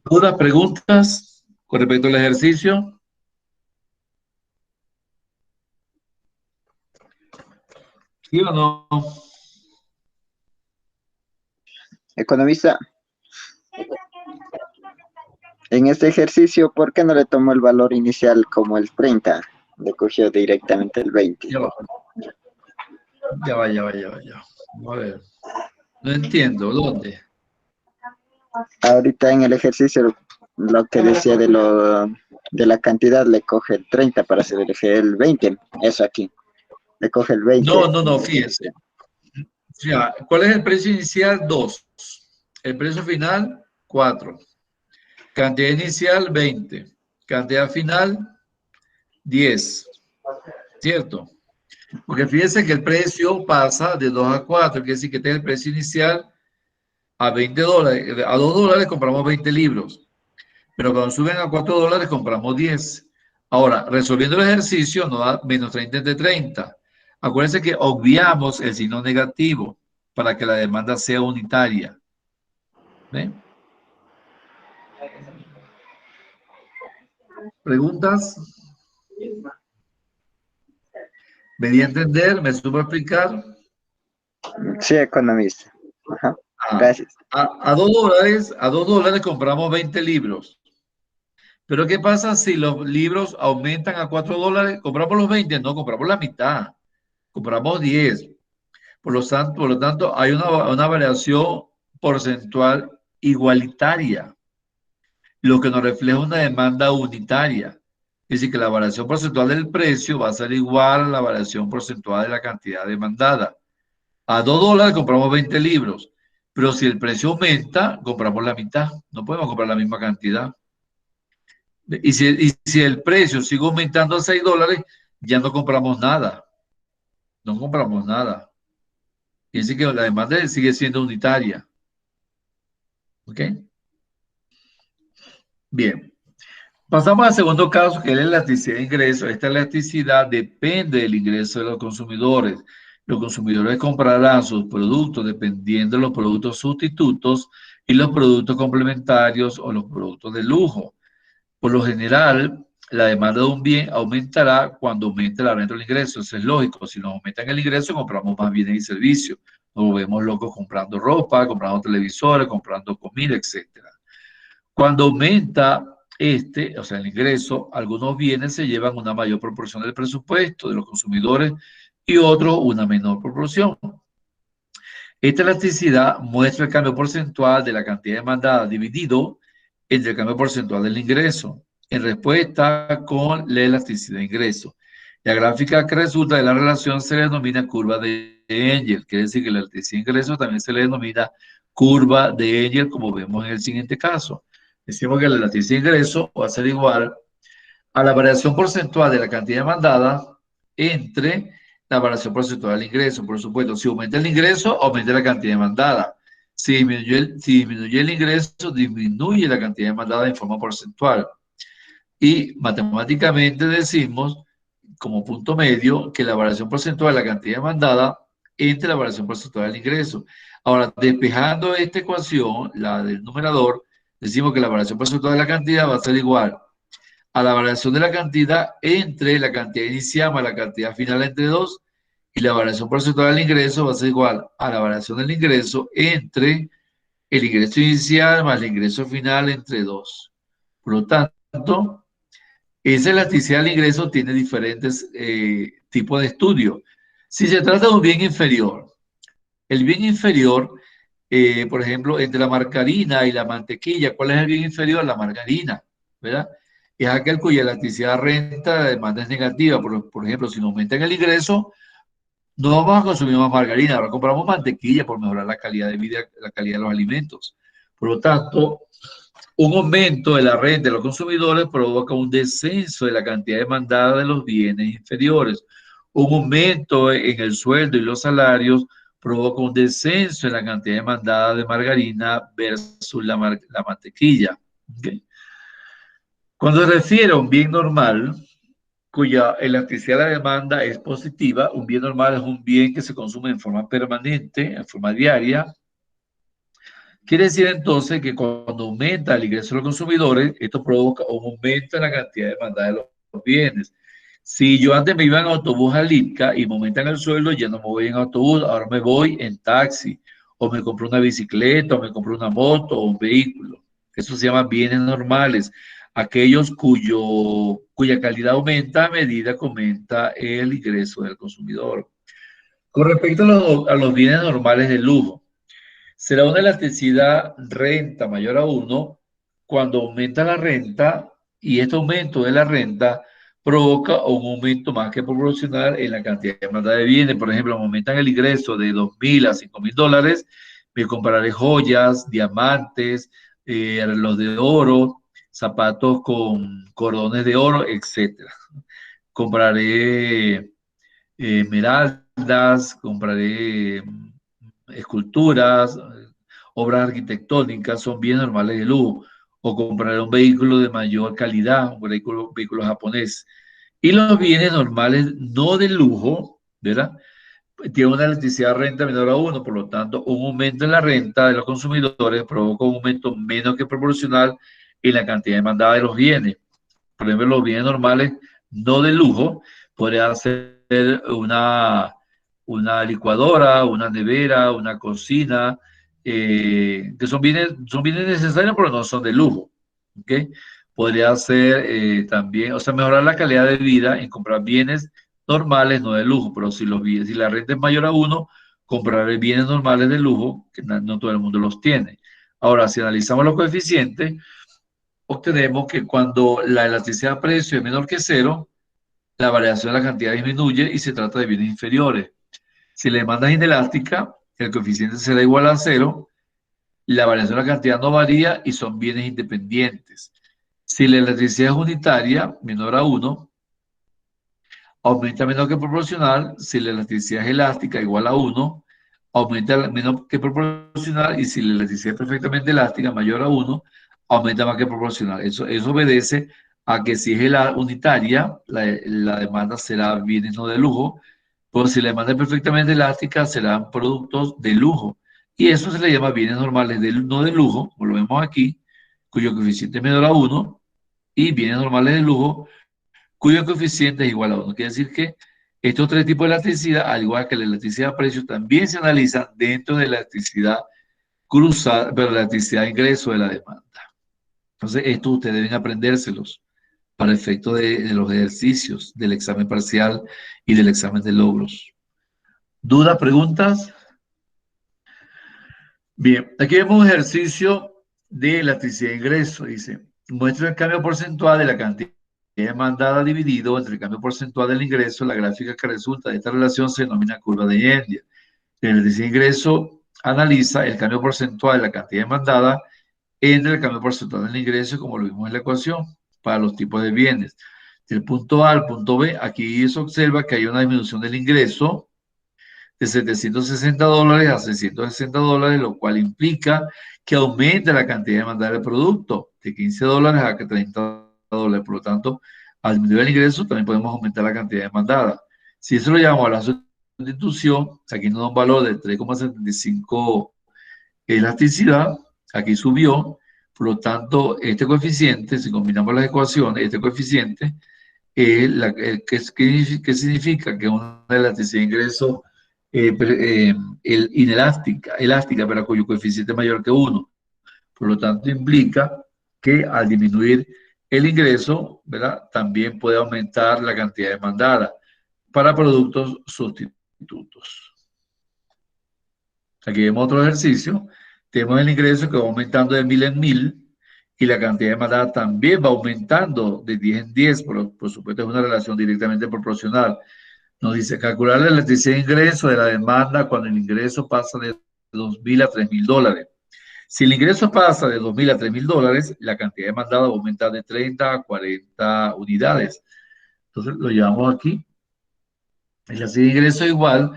¿Dudas, preguntas con respecto al ejercicio? ¿Sí o no? Economista, en este ejercicio, ¿por qué no le tomó el valor inicial como el 30? le cogió directamente el 20. Ya va. Vamos a ver. No entiendo, ¿dónde? Ahorita en el ejercicio, lo que decía de la cantidad, le coge el 30 para hacer el 20. Eso aquí. Le coge el 20. No, fíjense. ¿Cuál es el precio inicial? 2. El precio final, 4. Cantidad inicial, 20. Cantidad final, 10. ¿Cierto? Porque fíjense que el precio pasa de 2 a 4. Quiere decir que este es el precio inicial a $20. A $2 compramos 20 libros. Pero cuando suben a $4 compramos 10. Ahora, resolviendo el ejercicio nos da menos 30 entre 30. Acuérdense que obviamos el signo negativo para que la demanda sea unitaria. ¿Ven? ¿Preguntas? ¿Me di a entender? ¿Me supo explicar? Sí, economista. Ajá. Gracias. A $2 compramos 20 libros. Pero ¿qué pasa si los libros aumentan a $4? ¿Compramos los 20? No, compramos la mitad. Compramos 10. Por lo tanto, hay una variación porcentual igualitaria, lo que nos refleja una demanda unitaria. Es decir, que la variación porcentual del precio va a ser igual a la variación porcentual de la cantidad demandada. A $2 compramos 20 libros, pero si el precio aumenta, compramos la mitad. No podemos comprar la misma cantidad. Y si el precio sigue aumentando a $6, ya no compramos nada. No compramos nada. Quiere decir que la demanda sigue siendo unitaria. ¿Ok? Bien. Pasamos al segundo caso, que es la elasticidad de ingresos. Esta elasticidad depende del ingreso de los consumidores. Los consumidores comprarán sus productos dependiendo de los productos sustitutos y los productos complementarios o los productos de lujo. Por lo general, la demanda de un bien aumentará cuando aumente la renta del ingreso. Eso es lógico. Si nos aumentan el ingreso, compramos más bienes y servicios. Nos volvemos locos comprando ropa, comprando televisores, comprando comida, etc. Cuando aumenta o sea, el ingreso, algunos bienes se llevan una mayor proporción del presupuesto de los consumidores y otros una menor proporción. Esta elasticidad muestra el cambio porcentual de la cantidad demandada dividido entre el cambio porcentual del ingreso, en respuesta con la elasticidad de ingreso. La gráfica que resulta de la relación se le denomina curva de Engel, quiere decir que la elasticidad de ingreso también se le denomina curva de Engel, como vemos en el siguiente caso. Decimos que la elasticidad de ingreso va a ser igual a la variación porcentual de la cantidad demandada entre la variación porcentual del ingreso. Por supuesto, si aumenta el ingreso, aumenta la cantidad demandada. Si disminuye el ingreso, disminuye la cantidad demandada en forma porcentual. Y matemáticamente decimos, como punto medio, que la variación porcentual de la cantidad demandada entre la variación porcentual del ingreso. Ahora, despejando esta ecuación, la del numerador, decimos que la variación porcentual de la cantidad va a ser igual a la variación de la cantidad entre la cantidad inicial más la cantidad final entre 2, y la variación porcentual del ingreso va a ser igual a la variación del ingreso entre el ingreso inicial más el ingreso final entre 2. Por lo tanto, esa elasticidad del ingreso tiene diferentes tipos de estudio. Si se trata de un bien inferior, el bien inferior, por ejemplo, entre la margarina y la mantequilla, ¿cuál es el bien inferior? La margarina, ¿verdad? Es aquel cuya elasticidad renta de demanda es negativa. Por ejemplo, si nos aumentan el ingreso, no vamos a consumir más margarina, ahora compramos mantequilla por mejorar la calidad de vida, la calidad de los alimentos. Por lo tanto, un aumento de la renta de los consumidores provoca un descenso de la cantidad demandada de los bienes inferiores. Un aumento en el sueldo y los salarios provoca un descenso en la cantidad demandada de margarina versus la mantequilla. ¿Okay? Cuando se refiere a un bien normal, cuya elasticidad de la demanda es positiva, un bien normal es un bien que se consume en forma permanente, en forma diaria. Quiere decir entonces que cuando aumenta el ingreso de los consumidores, esto provoca un aumento en la cantidad demandada de los bienes. Si yo antes me iba en autobús a Lipca y me aumentan el sueldo, ya no me voy en autobús, ahora me voy en taxi, o me compro una bicicleta, o me compro una moto, o un vehículo. Eso se llama bienes normales. aquellos cuya calidad aumenta a medida que aumenta el ingreso del consumidor. Con respecto a los bienes normales de lujo, será una elasticidad renta mayor a 1 cuando aumenta la renta y este aumento de la renta provoca un aumento más que proporcional en la cantidad de demanda de bienes. Por ejemplo, aumentan el ingreso de $2.000 a $5.000, me compraré joyas, diamantes, relojes de oro, zapatos con cordones de oro, etc. Compraré esmeraldas, compraré esculturas, obras arquitectónicas, son bienes normales de lujo, o compraré un vehículo de mayor calidad, un vehículo japonés. Y los bienes normales no de lujo, ¿verdad? Tienen una elasticidad de renta menor a 1, por lo tanto, un aumento en la renta de los consumidores provoca un aumento menos que proporcional en la cantidad demandada de los bienes. Por ejemplo, los bienes normales no de lujo podría ser una licuadora, una nevera, una cocina, que son bienes necesarios, pero no son de lujo. ¿Okay? Podría ser también, o sea, mejorar la calidad de vida en comprar bienes normales, no de lujo, pero si la renta es mayor a 1, comprar bienes normales de lujo, que no todo el mundo los tiene. Ahora, si analizamos los coeficientes, obtenemos que cuando la elasticidad de precio es menor que 0, la variación de la cantidad disminuye y se trata de bienes inferiores. Si la demanda es inelástica, el coeficiente será igual a 0, la variación de la cantidad no varía y son bienes independientes. Si la elasticidad es unitaria, menor a 1, aumenta menos que proporcional. Si la elasticidad es elástica, igual a 1, aumenta menos que proporcional. Y si la elasticidad es perfectamente elástica, mayor a 1, aumenta más que proporcional. Eso obedece a que si es unitaria, la demanda será bienes no de lujo. Pues si la demanda es perfectamente elástica, serán productos de lujo. Y eso se le llama bienes normales no de lujo, como lo vemos aquí, cuyo coeficiente es menor a 1, y bienes normales de lujo, cuyo coeficiente es igual a 1. Quiere decir que estos tres tipos de elasticidad, al igual que la elasticidad de precios, también se analizan dentro de la elasticidad cruzada, pero la elasticidad de ingreso de la demanda. Entonces, esto ustedes deben aprendérselos para efecto de los ejercicios del examen parcial y del examen de logros. ¿Dudas, preguntas? Bien, aquí vemos un ejercicio de elasticidad de ingreso. Dice, muestra el cambio porcentual de la cantidad demandada dividido entre el cambio porcentual del ingreso. La gráfica que resulta de esta relación se denomina curva de Yandia. La elasticidad de ingreso analiza el cambio porcentual de la cantidad demandada entre el cambio porcentual del ingreso, como lo vimos en la ecuación, para los tipos de bienes. Del punto A al punto B, aquí se observa que hay una disminución del ingreso de $760 a $660, lo cual implica que aumenta la cantidad demandada del producto de $15 a $30. Por lo tanto, al disminuir el ingreso, también podemos aumentar la cantidad demandada. Si eso lo llamamos a la sustitución, aquí nos da un valor de 3,75 elasticidad, aquí subió. Por lo tanto, este coeficiente, si combinamos las ecuaciones, este coeficiente, ¿qué significa? Que una elasticidad de ingreso elástica, pero cuyo coeficiente es mayor que 1. Por lo tanto, implica que al disminuir el ingreso, ¿verdad?, también puede aumentar la cantidad demandada para productos sustitutos. Aquí vemos otro ejercicio. Tenemos el ingreso que va aumentando de 1.000 en 1.000 y la cantidad demandada también va aumentando de 10 en 10. Por supuesto, es una relación directamente proporcional. Nos dice calcular la elasticidad de ingreso de la demanda cuando el ingreso pasa de $2.000 a $3.000. Si el ingreso pasa de $2.000 a $3.000, la cantidad demandada va a aumentar de 30 a 40 unidades. Entonces lo llevamos aquí. La elasticidad de ingreso es igual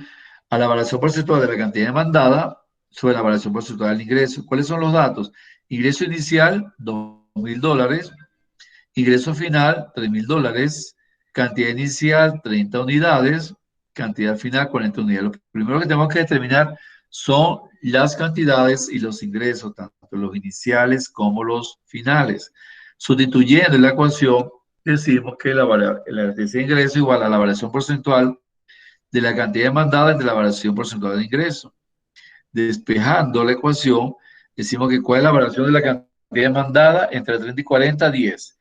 a la variación porcentual de la cantidad demandada sobre la variación porcentual del ingreso. ¿Cuáles son los datos? Ingreso inicial, $2.000. Ingreso final, $3.000. Cantidad inicial, 30 unidades. Cantidad final, 40 unidades. Lo primero que tenemos que determinar son las cantidades y los ingresos, tanto los iniciales como los finales. Sustituyendo la ecuación, decimos que la elasticidad de ingreso es igual a la variación porcentual de la cantidad demandada entre la variación porcentual de ingreso. Despejando la ecuación, decimos que cuál es la variación de la cantidad demandada entre 30 y 40, 10.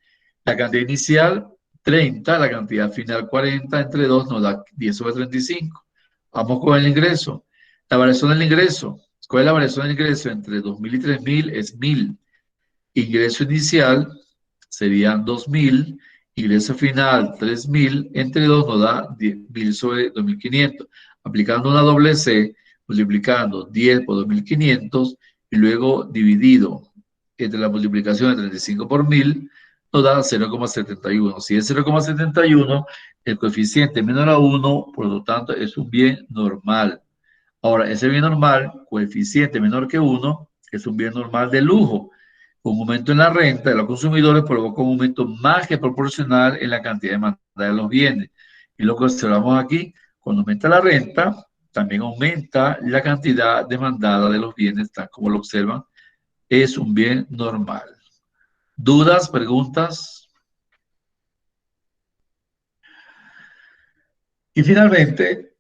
La cantidad inicial, 30, la cantidad final, 40, entre 2 nos da 10 sobre 35. Vamos con el ingreso. La variación del ingreso. ¿Cuál es la variación del ingreso? Entre 2.000 y 3.000 es 1.000. Ingreso inicial serían 2.000. Ingreso final, 3.000. Entre 2 nos da 10.000 sobre 2.500. Aplicando una doble C, multiplicando 10 por 2.500 y luego dividido entre la multiplicación de 35 por 1.000, nos da 0,71. Si es 0,71, el coeficiente es menor a 1, por lo tanto es un bien normal. Ahora, ese bien normal, coeficiente menor que 1, es un bien normal de lujo. Un aumento en la renta de los consumidores provoca un aumento más que proporcional en la cantidad demandada de los bienes. Y lo que observamos aquí, cuando aumenta la renta, también aumenta la cantidad demandada de los bienes, tal como lo observan, es un bien normal. ¿Dudas, preguntas? Y finalmente,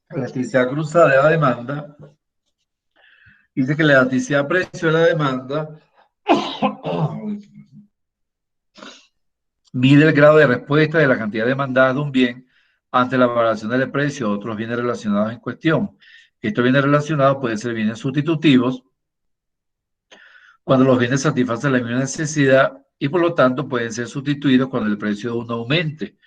la elasticidad cruzada de la demanda dice que la elasticidad precio de la demanda mide el grado de respuesta de la cantidad demandada de un bien ante la variación del precio de otros bienes relacionados en cuestión. Estos bienes relacionados pueden ser bienes sustitutivos cuando los bienes satisfacen la misma necesidad y por lo tanto pueden ser sustituidos cuando el precio de uno aumente.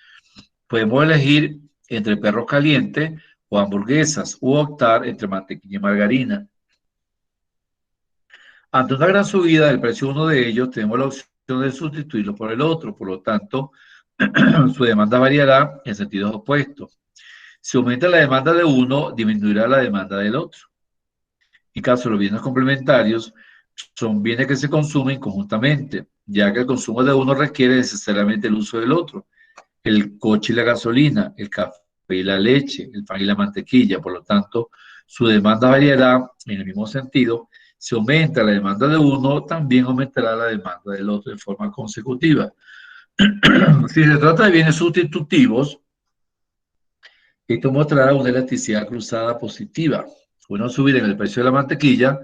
Podemos elegir entre perros calientes o hamburguesas u optar entre mantequilla y margarina. Ante una gran subida del precio de uno de ellos, tenemos la opción de sustituirlo por el otro. Por lo tanto, su demanda variará en sentidos opuestos. Si aumenta la demanda de uno, disminuirá la demanda del otro. En caso de los bienes complementarios, son bienes que se consumen conjuntamente, ya que el consumo de uno requiere necesariamente el uso del otro. El coche y la gasolina, el café y la leche, el pan y la mantequilla. Por lo tanto, su demanda variará en el mismo sentido. Si aumenta la demanda de uno, también aumentará la demanda del otro de forma consecutiva. Si se trata de bienes sustitutivos, esto mostrará una elasticidad cruzada positiva. Una subida en el precio de la mantequilla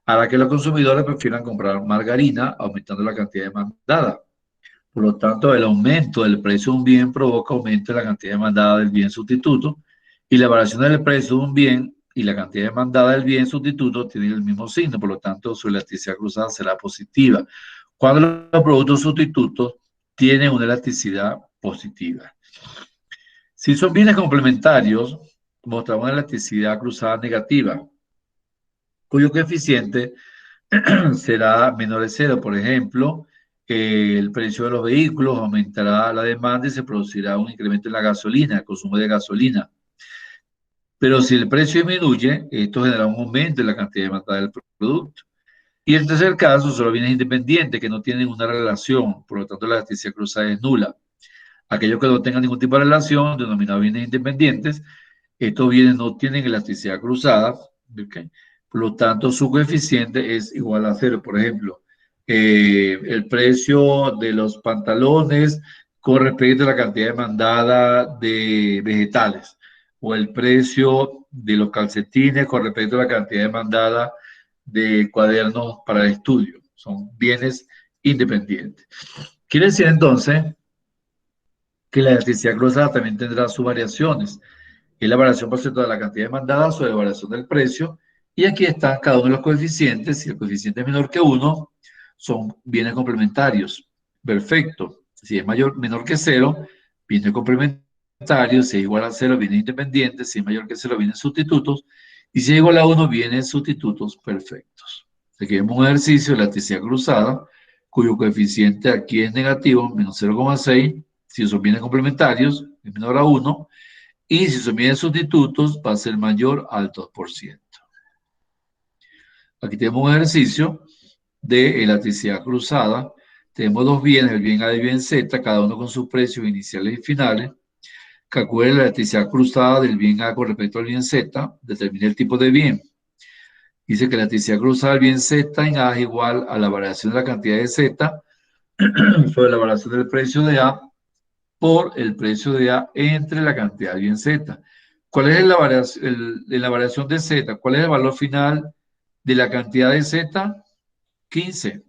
hará que los consumidores prefieran comprar margarina, aumentando la cantidad demandada. Por lo tanto, el aumento del precio de un bien provoca aumento de la cantidad demandada del bien sustituto y la variación del precio de un bien y la cantidad demandada del bien sustituto tienen el mismo signo. Por lo tanto, su elasticidad cruzada será positiva. Cuando los productos sustitutos tienen una elasticidad positiva. Si son bienes complementarios, mostramos una elasticidad cruzada negativa, cuyo coeficiente será menor de cero. Por ejemplo, el precio de los vehículos aumentará la demanda y se producirá un incremento en la gasolina, el consumo de gasolina. Pero si el precio disminuye, esto generará un aumento en la cantidad demandada del producto. Y en tercer caso, son los bienes independientes que no tienen una relación, por lo tanto la elasticidad cruzada es nula. Aquellos que no tengan ningún tipo de relación, denominados bienes independientes, estos bienes no tienen elasticidad cruzada, ¿okay? Por lo tanto, su coeficiente es igual a cero. Por ejemplo, el precio de los pantalones con respecto a la cantidad demandada de vegetales, o el precio de los calcetines con respecto a la cantidad demandada de cuadernos para el estudio. Son bienes independientes. Quiere decir entonces que la elasticidad cruzada también tendrá sus variaciones. Es la variación porcentual de la cantidad demandada sobre la variación del precio. Y aquí están cada uno de los coeficientes. Si el coeficiente es menor que 1, son bienes complementarios. Perfecto. Si es menor que 0, bienes complementarios. Si es igual a 0, bienes independientes. Si es mayor que 0, bienes sustitutos. Y si es igual a 1, bienes sustitutos perfectos. Aquí vemos un ejercicio de elasticidad cruzada, cuyo coeficiente aquí es negativo, menos 0,6. Si son bienes complementarios, es menor a 1. Y si son bienes sustitutos, va a ser mayor al 2%. Aquí tenemos un ejercicio de elasticidad cruzada. Tenemos dos bienes, el bien A y el bien Z, cada uno con sus precios iniciales y finales. Calcule la elasticidad cruzada del bien A con respecto al bien Z. Determine el tipo de bien. Dice que la elasticidad cruzada del bien Z en A es igual a la variación de la cantidad de Z sobre la variación del precio de A por el precio de A entre la cantidad de bien Z. ¿Cuál es la variación de Z? ¿Cuál es el valor final de la cantidad de Z? 15.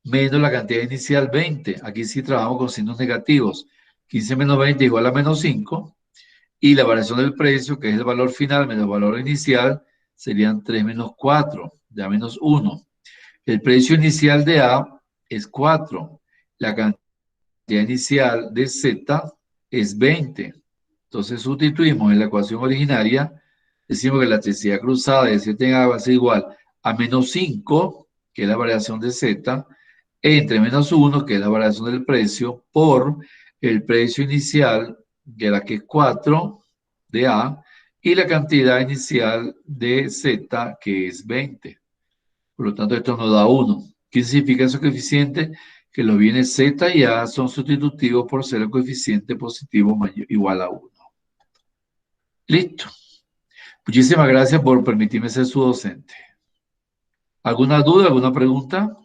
menos la cantidad inicial 20. Aquí sí trabajamos con signos negativos. 15 menos 20 igual a menos 5. Y la variación del precio, que es el valor final menos el valor inicial, serían 3 menos 4, ya menos 1. El precio inicial de A es 4. La cantidad inicial de Z es 20. Entonces sustituimos en la ecuación originaria, decimos que la electricidad cruzada de Z en A va a ser igual a menos 5, que es la variación de Z, entre menos 1, que es la variación del precio, por el precio inicial, que es 4 de A, y la cantidad inicial de Z, que es 20. Por lo tanto, esto nos da 1. ¿Qué significa ese coeficiente? Que los bienes Z y A son sustitutivos por ser el coeficiente positivo mayor, igual a 1. Listo. Muchísimas gracias por permitirme ser su docente. ¿Alguna duda, alguna pregunta?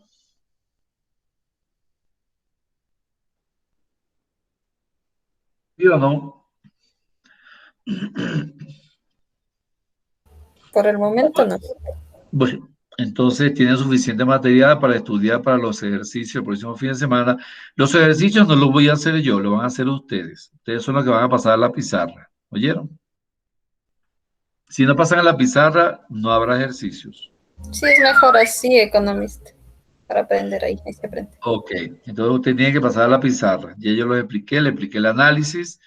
¿Sí o no? Por el momento no. Bueno, entonces tienen suficiente material para estudiar para los ejercicios el próximo fin de semana. Los ejercicios no los voy a hacer yo, lo van a hacer ustedes. Ustedes son los que van a pasar a la pizarra. ¿Oyeron? Si no pasan a la pizarra, no habrá ejercicios. Sí, es mejor así, economista, para aprender ahí se aprende. Ok, entonces usted tiene que pasar a la pizarra. Ya yo les expliqué, le expliqué el análisis.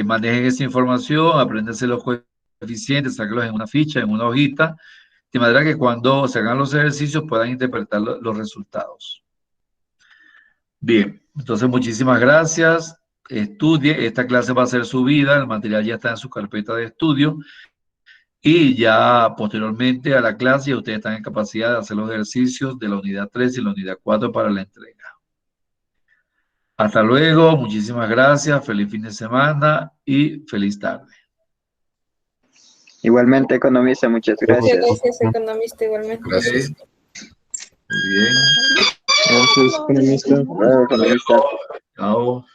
Manejen esa información, apréndanse los coeficientes, sáquenlos en una ficha, en una hojita, de manera que cuando se hagan los ejercicios puedan interpretar los resultados. Bien, entonces muchísimas gracias. Estudie, esta clase va a ser subida, el material ya está en su carpeta de estudio y ya posteriormente a la clase ya ustedes están en capacidad de hacer los ejercicios de la unidad 3 y la unidad 4 para la entrega. Hasta luego, muchísimas gracias, feliz fin de semana y feliz tarde. Igualmente, economista, muchas gracias. Gracias, economista, igualmente. Gracias. Muy bien. Gracias, economista. Economista. Chao.